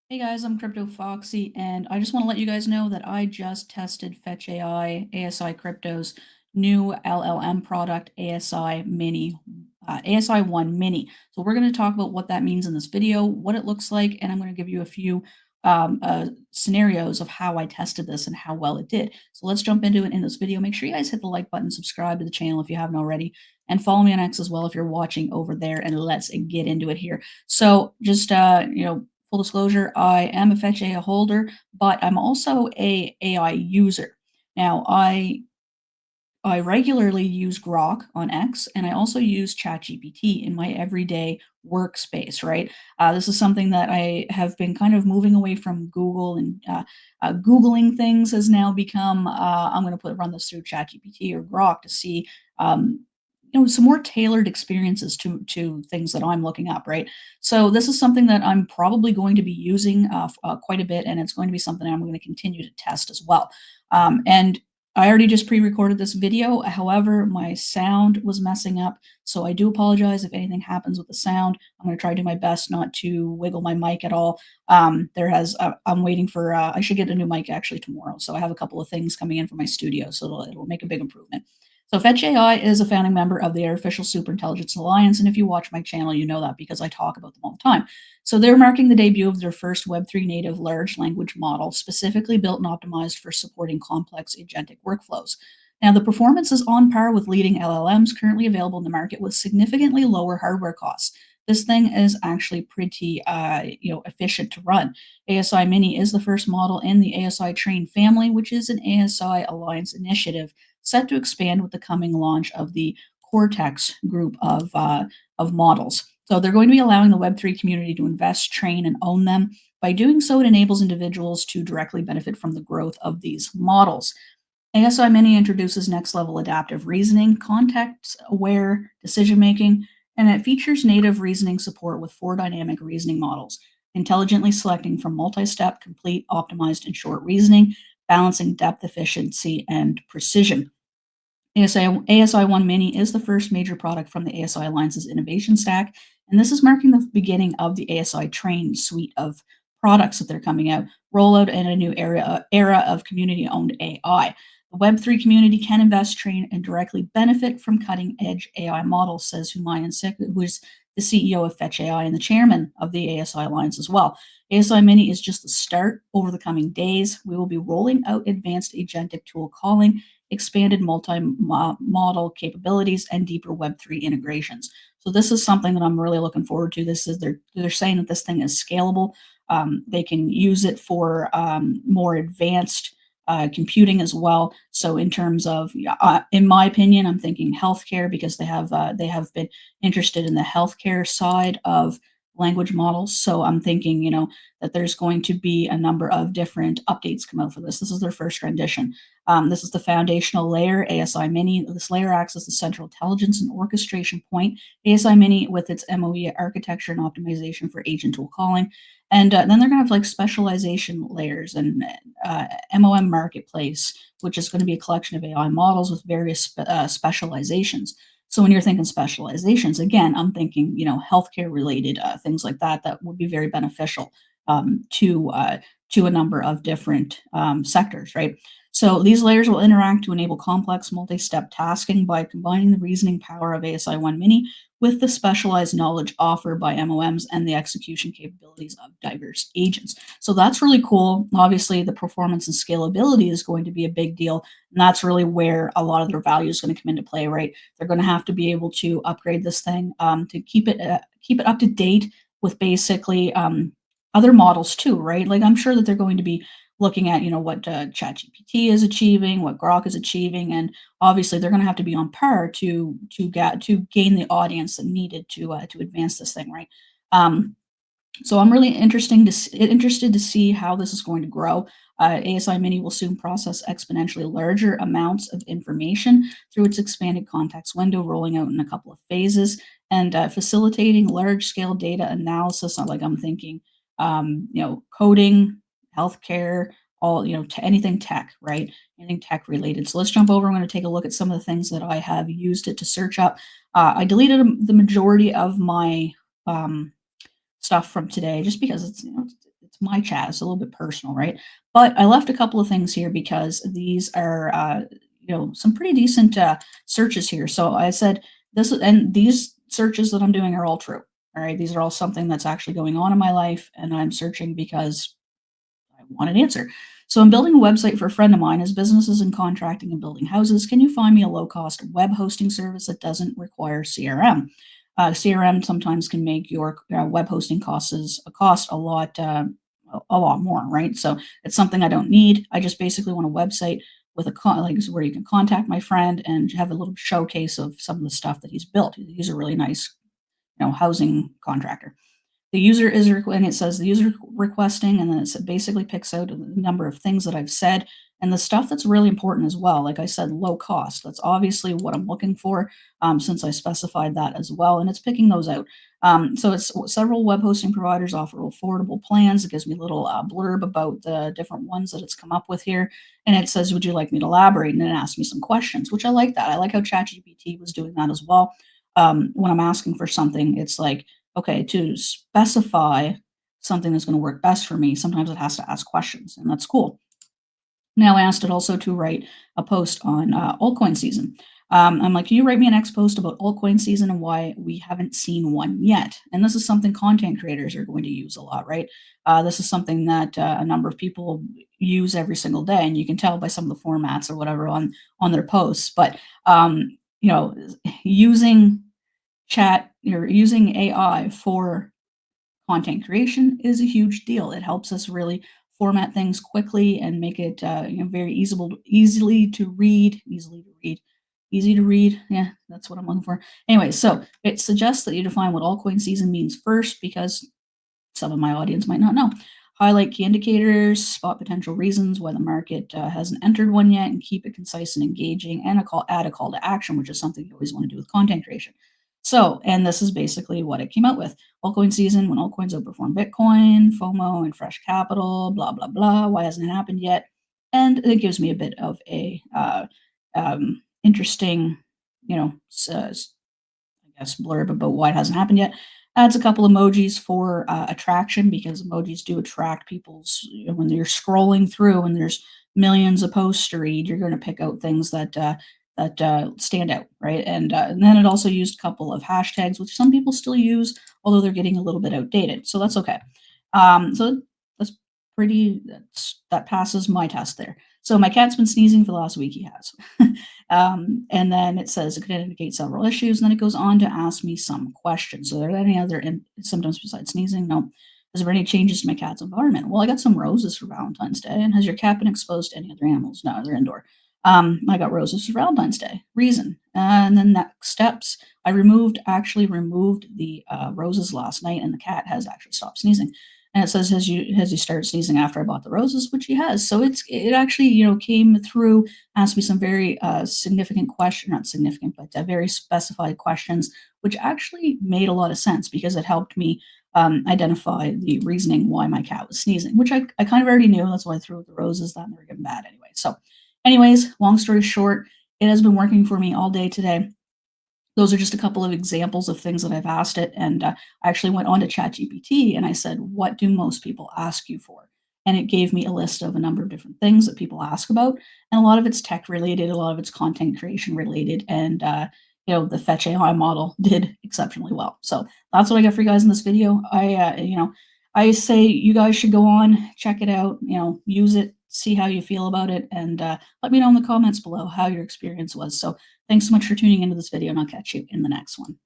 Hey guys, I'm cryptoFOXXY, and I just want to let you guys know that I just tested fetchai, ASI Crypto's new LLM product, ASI Mini, ASI-1 Mini. So we're going to talk about what that means in this video, what it looks like, and I'm going to give you a few scenarios of how I tested this and how well it did. So let's jump into it in this video. Make sure you guys hit the like button, subscribe to the channel if you haven't already, and follow me on X as well if you're watching over there, and let's get into it here. So just, full disclosure, I am a fetchai holder, but I'm also a AI user. Now, I regularly use Grok on X, and I also use ChatGPT in my everyday workspace, right? This is something that I have been kind of moving away from Google, and Googling things has now become, I'm going to run this through ChatGPT or Grok to see, some more tailored experiences to things that I'm looking up, right? So this is something that I'm probably going to be using quite a bit, and it's going to be something I'm going to continue to test as well. And I already just pre-recorded this video. However, my sound was messing up, so I do apologize if anything happens with the sound. I'm going to try to do my best not to wiggle my mic at all. I'm waiting for. I should get a new mic actually tomorrow, so I have a couple of things coming in for my studio, so it'll make a big improvement. So fetchai is a founding member of the Artificial Superintelligence Alliance, and if you watch my channel, you know that because I talk about them all the time. So they're marking the debut of their first Web3 native large language model, specifically built and optimized for supporting complex agentic workflows. Now, the performance is on par with leading LLMs currently available in the market with significantly lower hardware costs. This thing is actually pretty, efficient to run. ASI Mini is the first model in the ASI Train family, which is an ASI Alliance initiative set to expand with the coming launch of the Cortex group of models. So they're going to be allowing the Web3 community to invest, train, and own them. By doing so, it enables individuals to directly benefit from the growth of these models. ASI Mini introduces next level adaptive reasoning, context aware decision making, and it features native reasoning support with four dynamic reasoning models, intelligently selecting from multi step, complete, optimized, and short reasoning, balancing depth, efficiency, and precision. ASI-1 Mini is the first major product from the ASI Alliance's innovation stack, and this is marking the beginning of the ASI Train suite of products that they're coming out, rollout in a new era of community-owned AI. The Web3 community can invest, train, and directly benefit from cutting-edge AI models, says Humayun Sik, who is the CEO of fetchai and the chairman of the ASI Alliance as well. ASI Mini is just the start. Over the coming days, we will be rolling out advanced agentic tool calling, expanded multi-model capabilities, and deeper Web3 integrations. So this is something that I'm really looking forward to. This is they're saying that this thing is scalable. They can use it for more advanced computing as well. So in terms of, in my opinion, I'm thinking healthcare because they have been interested in the healthcare side of language models. So I'm thinking, that there's going to be a number of different updates come out for this. This is their first rendition. This is the foundational layer, ASI Mini. This layer acts as the central intelligence and orchestration point. ASI Mini with its MOE architecture and optimization for agent tool calling. And then they're going to have like specialization layers and MOM marketplace, which is going to be a collection of AI models with various specializations. So when you're thinking specializations, again, I'm thinking, healthcare related things like that that would be very beneficial to a number of different sectors, right? So these layers will interact to enable complex multi-step tasking by combining the reasoning power of ASI-1 Mini with the specialized knowledge offered by MOMs and the execution capabilities of diverse agents. So that's really cool. Obviously, the performance and scalability is going to be a big deal, and that's really where a lot of their value is going to come into play, right? They're going to have to be able to upgrade this thing to keep it up to date with basically other models too, right? Like I'm sure that they're going to be looking at, what ChatGPT is achieving, what Grok is achieving, and obviously they're going to have to be on par to gain the audience that needed to advance this thing, right? So I'm really interested to see how this is going to grow. ASI Mini will soon process exponentially larger amounts of information through its expanded context window, rolling out in a couple of phases and facilitating large-scale data analysis. Like I'm thinking, coding, healthcare, all, to anything tech, right? Anything tech related. So let's jump over. I'm going to take a look at some of the things that I have used it to search up. I deleted the majority of my stuff from today just because it's it's my chat. It's a little bit personal, right? But I left a couple of things here because these are, some pretty decent searches here. So I said this, and these searches that I'm doing are all true. All right, these are all something that's actually going on in my life, and I'm searching because I want an answer. So I'm building a website for a friend of mine. His business is in contracting and building houses. Can you find me a low-cost web hosting service that doesn't require CRM? CRM sometimes can make your web hosting cost a lot more, right? So it's something I don't need. I just basically want a website with like where you can contact my friend and have a little showcase of some of the stuff that he's built. He's a really nice, housing contractor. The user is and it says the user requesting, and then it basically picks out a number of things that I've said and the stuff that's really important as well. Like I said, low cost. That's obviously what I'm looking for, since I specified that as well, and it's picking those out. So it's several web hosting providers offer affordable plans. It gives me a little blurb about the different ones that it's come up with here, and it says, "Would you like me to elaborate?" And then ask me some questions, which I like that. I like how ChatGPT was doing that as well. When I'm asking for something, it's like, okay, to specify something that's going to work best for me, sometimes it has to ask questions, and that's cool. Now I asked it also to write a post on altcoin season. I'm like, can you write me an X post about altcoin season and why we haven't seen one yet? And this is something content creators are going to use a lot, right? This is something that a number of people use every single day, and you can tell by some of the formats or whatever on their posts. But using chat or using AI for content creation is a huge deal. It helps us really format things quickly and make it very easy to read. Yeah, that's what I'm looking for. Anyway, so it suggests that you define what altcoin season means first, because some of my audience might not know. Highlight key indicators, spot potential reasons why the market hasn't entered one yet, and keep it concise and engaging, and add a call to action, which is something you always want to do with content creation. So, and this is basically what it came out with. Altcoin season, when altcoins outperform Bitcoin, FOMO, and fresh capital, blah, blah, blah. Why hasn't it happened yet? And it gives me a bit of a interesting, I guess, blurb about why it hasn't happened yet. Adds a couple emojis for attraction, because emojis do attract people's, when you're scrolling through and there's millions of posts to read, you're going to pick out things that stand out, right? And then it also used a couple of hashtags, which some people still use, although they're getting a little bit outdated. So that's okay. So that's that passes my test there. So my cat's been sneezing for the last week. He has. And then it says it could indicate several issues. And then it goes on to ask me some questions. So are there any other symptoms besides sneezing? No. Has there been any changes to my cat's environment? Well, I got some roses for Valentine's Day. And has your cat been exposed to any other animals? No, they're indoor. I got roses for Valentine's Day. Reason. And then next steps. I actually removed the roses last night, and the cat has actually stopped sneezing. And it says, has you started sneezing after I bought the roses, which he has. So it actually, came through, asked me some very significant question, not significant, but very specified questions, which actually made a lot of sense, because it helped me identify the reasoning why my cat was sneezing, which I kind of already knew. That's why I threw the roses. That never get bad anyway. So anyways, long story short, it has been working for me all day today. Those are just a couple of examples of things that I've asked it. And I actually went on to ChatGPT and I said, what do most people ask you for? And it gave me a list of a number of different things that people ask about. And a lot of it's tech related, a lot of it's content creation related. And, the Fetch AI model did exceptionally well. So that's what I got for you guys in this video. I say you guys should go on, check it out, use it, see how you feel about it, and let me know in the comments below how your experience was. So thanks so much for tuning into this video, and I'll catch you in the next one.